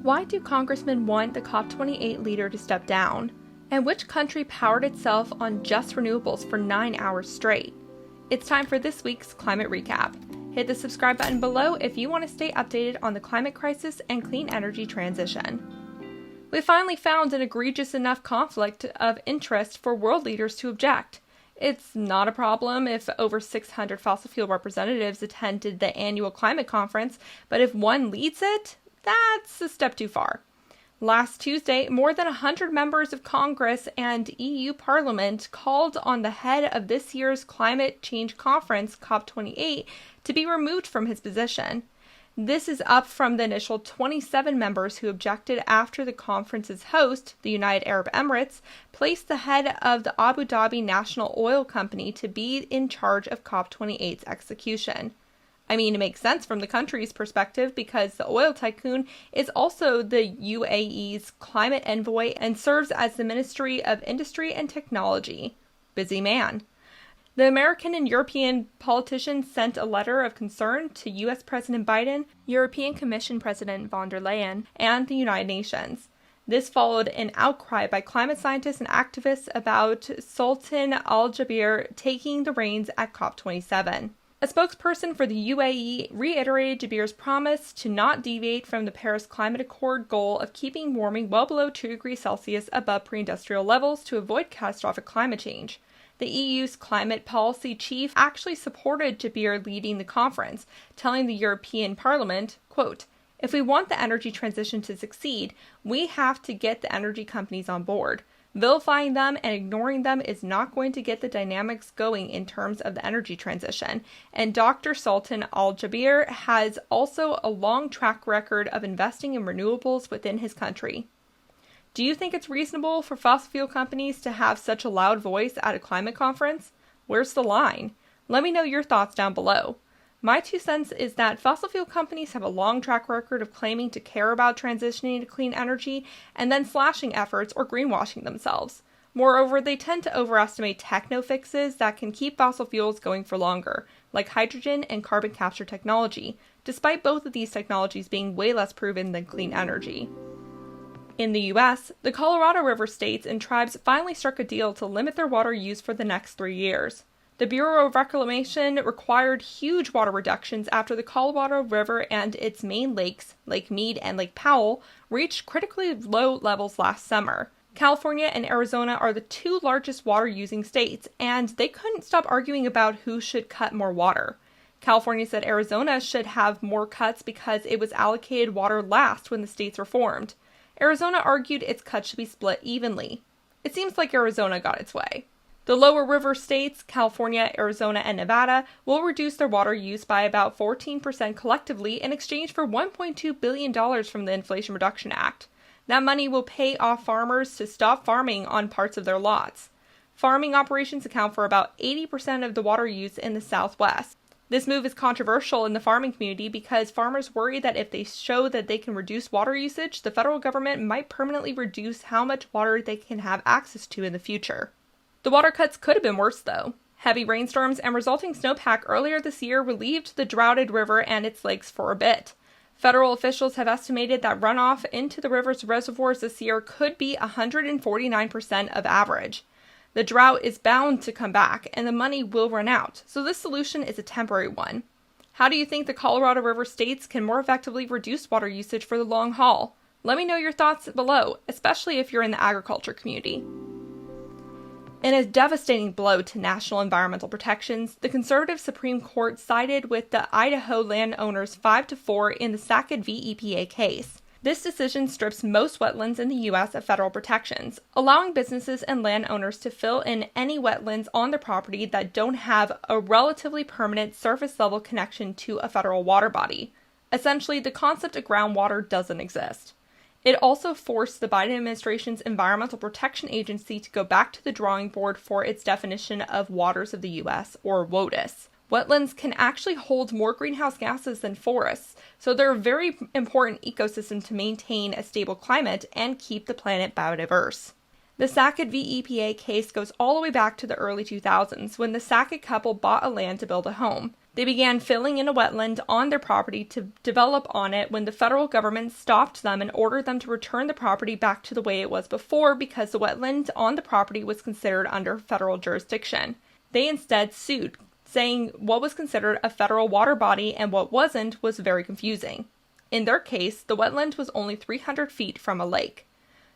Why do congressmen want the COP28 leader to step down? And which country powered itself on just renewables for 9 hours straight? It's time for this week's Climate Recap. Hit the subscribe button below if you want to stay updated on the climate crisis and clean energy transition. We finally found an egregious enough conflict of interest for world leaders to object. It's not a problem if over 600 fossil fuel representatives attended the annual climate conference, but if one leads it, that's a step too far. Last Tuesday, more than 100 members of Congress and EU Parliament called on the head of this year's climate change conference, COP28, to be removed from his position. This is up from the initial 27 members who objected after the conference's host, the United Arab Emirates, placed the head of the Abu Dhabi National Oil Company to be in charge of COP28's execution. I mean, it makes sense from the country's perspective because the oil tycoon is also the UAE's climate envoy and serves as the Ministry of Industry and Technology. Busy man. The American and European politicians sent a letter of concern to U.S. President Biden, European Commission President von der Leyen, and the United Nations. This followed an outcry by climate scientists and activists about Sultan Al Jaber taking the reins at COP27. A spokesperson for the UAE reiterated Jaber's promise to not deviate from the Paris Climate Accord goal of keeping warming well below 2 degrees Celsius above pre-industrial levels to avoid catastrophic climate change. The EU's climate policy chief actually supported Jaber leading the conference, telling the European Parliament, quote, "If we want the energy transition to succeed, we have to get the energy companies on board. Vilifying them and ignoring them is not going to get the dynamics going in terms of the energy transition, and Dr. Sultan Al Jaber has also a long track record of investing in renewables within his country." Do you think it's reasonable for fossil fuel companies to have such a loud voice at a climate conference? Where's the line? Let me know your thoughts down below. My 2 cents is that fossil fuel companies have a long track record of claiming to care about transitioning to clean energy and then slashing efforts or greenwashing themselves. Moreover, they tend to overestimate techno fixes that can keep fossil fuels going for longer, like hydrogen and carbon capture technology, despite both of these technologies being way less proven than clean energy. In the U.S., the Colorado River states and tribes finally struck a deal to limit their water use for the next 3 years. The Bureau of Reclamation required huge water reductions after the Colorado River and its main lakes, Lake Mead and Lake Powell, reached critically low levels last summer. California and Arizona are the 2 largest water-using states, and they couldn't stop arguing about who should cut more water. California said Arizona should have more cuts because it was allocated water last when the states were formed. Arizona argued its cuts should be split evenly. It seems like Arizona got its way. The lower river states, California, Arizona, and Nevada, will reduce their water use by about 14% collectively in exchange for $1.2 billion from the Inflation Reduction Act. That money will pay off farmers to stop farming on parts of their lots. Farming operations account for about 80% of the water use in the Southwest. This move is controversial in the farming community because farmers worry that if they show that they can reduce water usage, the federal government might permanently reduce how much water they can have access to in the future. The water cuts could have been worse, though. Heavy rainstorms and resulting snowpack earlier this year relieved the droughted river and its lakes for a bit. Federal officials have estimated that runoff into the river's reservoirs this year could be 149% of average. The drought is bound to come back, and the money will run out, so this solution is a temporary one. How do you think the Colorado River states can more effectively reduce water usage for the long haul? Let me know your thoughts below, especially if you're in the agriculture community. In a devastating blow to national environmental protections, the conservative Supreme Court sided with the Idaho landowners 5-4 in the Sackett v. EPA case. This decision strips most wetlands in the U.S. of federal protections, allowing businesses and landowners to fill in any wetlands on their property that don't have a relatively permanent surface-level connection to a federal water body. Essentially, the concept of groundwater doesn't exist. It also forced the Biden administration's Environmental Protection Agency to go back to the drawing board for its definition of waters of the U.S., or WOTUS. Wetlands can actually hold more greenhouse gases than forests, so they're a very important ecosystem to maintain a stable climate and keep the planet biodiverse. The Sackett v. EPA case goes all the way back to the early 2000s when the Sackett couple bought a land to build a home. They began filling in a wetland on their property to develop on it when the federal government stopped them and ordered them to return the property back to the way it was before because the wetland on the property was considered under federal jurisdiction. They instead sued, saying what was considered a federal water body and what wasn't was very confusing. In their case, the wetland was only 300 feet from a lake.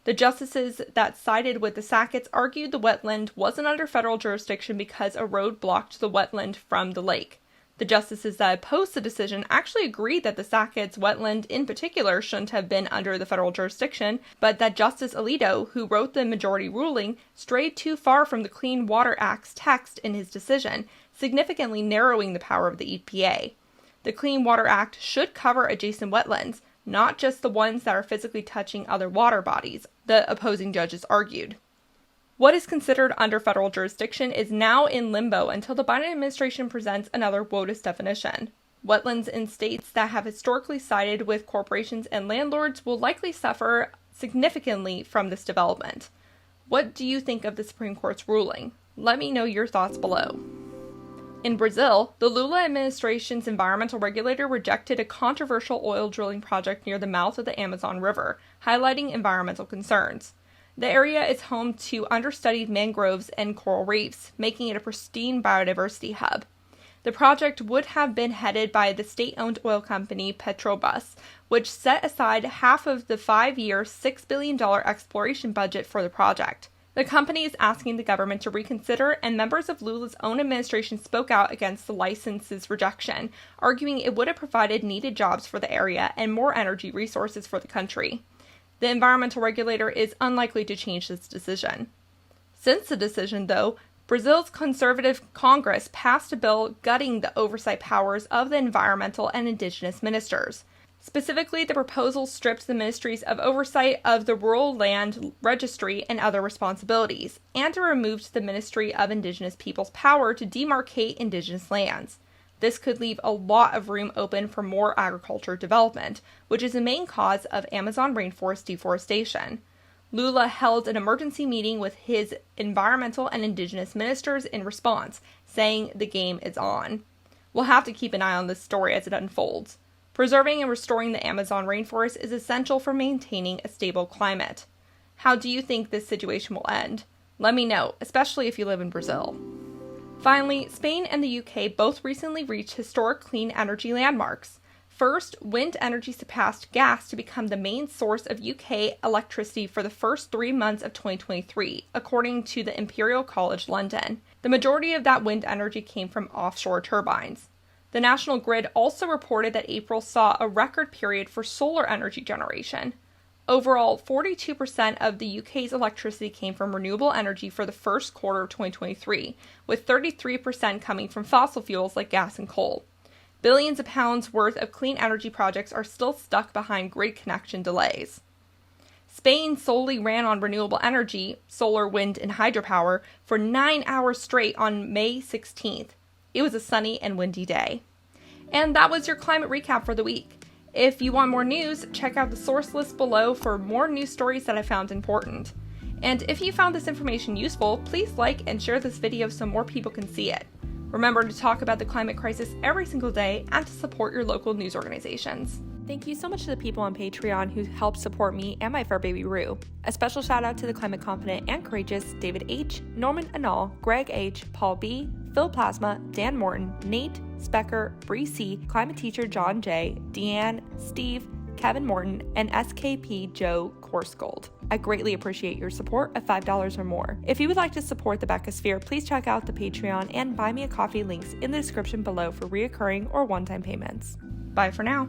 The justices that sided with the Sacketts argued the wetland wasn't under federal jurisdiction because a road blocked the wetland from the lake. The justices that opposed the decision actually agreed that the Sacketts wetland in particular shouldn't have been under the federal jurisdiction, but that Justice Alito, who wrote the majority ruling, strayed too far from the Clean Water Act's text in his decision, significantly narrowing the power of the EPA. The Clean Water Act should cover adjacent wetlands, not just the ones that are physically touching other water bodies, the opposing judges argued. What is considered under federal jurisdiction is now in limbo until the Biden administration presents another WOTUS definition. Wetlands in states that have historically sided with corporations and landlords will likely suffer significantly from this development. What do you think of the Supreme Court's ruling? Let me know your thoughts below. In Brazil, the Lula administration's environmental regulator rejected a controversial oil drilling project near the mouth of the Amazon River, highlighting environmental concerns. The area is home to understudied mangroves and coral reefs, making it a pristine biodiversity hub. The project would have been headed by the state-owned oil company Petrobras, which set aside half of the 5-year, $6 billion exploration budget for the project. The company is asking the government to reconsider, and members of Lula's own administration spoke out against the license's rejection, arguing it would have provided needed jobs for the area and more energy resources for the country. The environmental regulator is unlikely to change this decision. Since the decision, though, Brazil's conservative Congress passed a bill gutting the oversight powers of the environmental and indigenous ministers. Specifically, the proposal stripped the ministries of oversight of the Rural Land Registry and other responsibilities, and it removed the Ministry of Indigenous Peoples' power to demarcate indigenous lands. This could leave a lot of room open for more agriculture development, which is a main cause of Amazon rainforest deforestation. Lula held an emergency meeting with his environmental and indigenous ministers in response, saying the game is on. We'll have to keep an eye on this story as it unfolds. Preserving and restoring the Amazon rainforest is essential for maintaining a stable climate. How do you think this situation will end? Let me know, especially if you live in Brazil. Finally, Spain and the UK both recently reached historic clean energy landmarks. First, wind energy surpassed gas to become the main source of UK electricity for the first 3 months of 2023, according to the Imperial College London. The majority of that wind energy came from offshore turbines. The National Grid also reported that April saw a record period for solar energy generation. Overall, 42% of the UK's electricity came from renewable energy for the first quarter of 2023, with 33% coming from fossil fuels like gas and coal. Billions of pounds worth of clean energy projects are still stuck behind grid connection delays. Spain solely ran on renewable energy, solar, wind, and hydropower, for 9 hours straight on May 16th. It was a sunny and windy day. And that was your climate recap for the week. If you want more news, check out the source list below for more news stories that I found important. And if you found this information useful, please like and share this video so more people can see it. Remember to talk about the climate crisis every single day and to support your local news organizations. Thank you so much to the people on Patreon who helped support me and my fur baby Rue. A special shout out to the climate confident and courageous David H., Norman Anal, Greg H., Paul B., Phil Plasma, Dan Morton, Nate, Specker, Bree C., climate teacher John J., Deanne, Steve, Kevin Morton, and SKP Joe Korsgold. I greatly appreciate your support of $5 or more. If you would like to support the Beccasphere, please check out the Patreon and Buy Me a Coffee links in the description below for reoccurring or one-time payments. Bye for now.